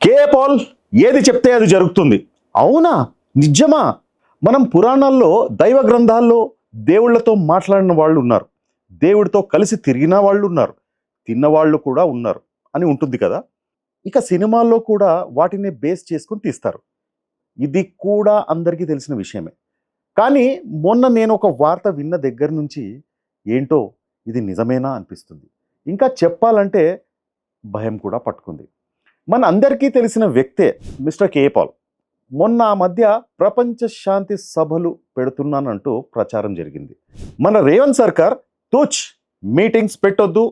KA Paul ఏది చెప్తే అది జరుగుతుంది. అవునా? నిజమా? మనం పురాణాల్లో, దైవ గ్రంథాల్లో దేవుళ్ళతో మాట్లాడిన వాళ్ళు ఉన్నారు. దేవుడితో కలిసి తిరిగిన వాళ్ళు ఉన్నారు. తిన్నవాళ్ళు కూడా ఉన్నారు అని ఉంటుంది కదా. ఇక సినిమాల్లో కూడా వాటిని బేస్ చేసుకొని తీస్తారు. ఇది కూడా అందరికీ తెలిసిన విషయమే. కానీ మొన్న నేను ఒక వార్త విన్న దగ్గర నుంచి ఏంటో ఇది నిజమేనా అనిపిస్తుంది. ఇంకా చెప్పాలంటే భయం కూడా పట్టుకుంది. మన అందరికీ తెలిసిన వ్యక్తే మిస్టర్ కేఏ పాల్. మొన్న ఆ మధ్య ప్రపంచ శాంతి సభలు పెడుతున్నానంటూ ప్రచారం జరిగింది. మన రేవంత్ సర్కార్ తూచ్ మీటింగ్స్ పెట్టొద్దు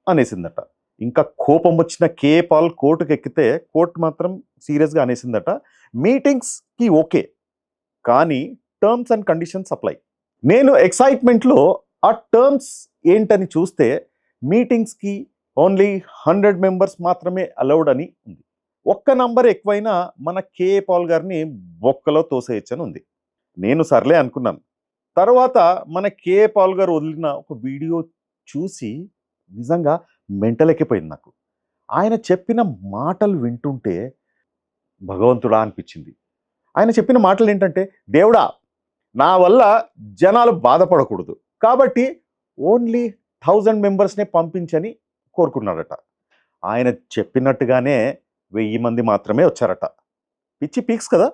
అనేసిందట. ఇంకా కోపం వచ్చిన కేఏ పాల్ కోర్టుకు ఎక్కితే కోర్టు మాత్రం సీరియస్గా అనేసిందట. మీటింగ్స్కి ఓకే, కానీ టర్మ్స్ అండ్ కండిషన్స్ అప్లై. నేను ఎక్సైట్మెంట్లో ఆ టర్మ్స్ ఏంటని చూస్తే మీటింగ్స్కి ఓన్లీ 100 మెంబర్స్ మాత్రమే అలౌడ్ అని ఉంది. ఒక్క నంబర్ ఎక్కువైనా మన కేఏ పాల్ గారిని బొక్కలో తోసేయచ్చని ఉంది. నేను సర్లే అనుకున్నాను. తర్వాత మన కేఏ పాల్ గారు వదిలిన ఒక వీడియో చూసి నిజంగా మెంటలెక్కిపోయింది నాకు. ఆయన చెప్పిన మాటలు వింటుంటే భగవంతుడా అనిపించింది. ఆయన చెప్పిన మాటలు ఏంటంటే, దేవుడా నా వల్ల జనాలు బాధపడకూడదు కాబట్టి ఓన్లీ 1000 మెంబర్స్నే పంపించని కోరుకున్నాడట. ఆయన చెప్పినట్టుగానే 1000 మంది మాత్రమే వచ్చారట. పిచ్చి పీక్స్ కదా.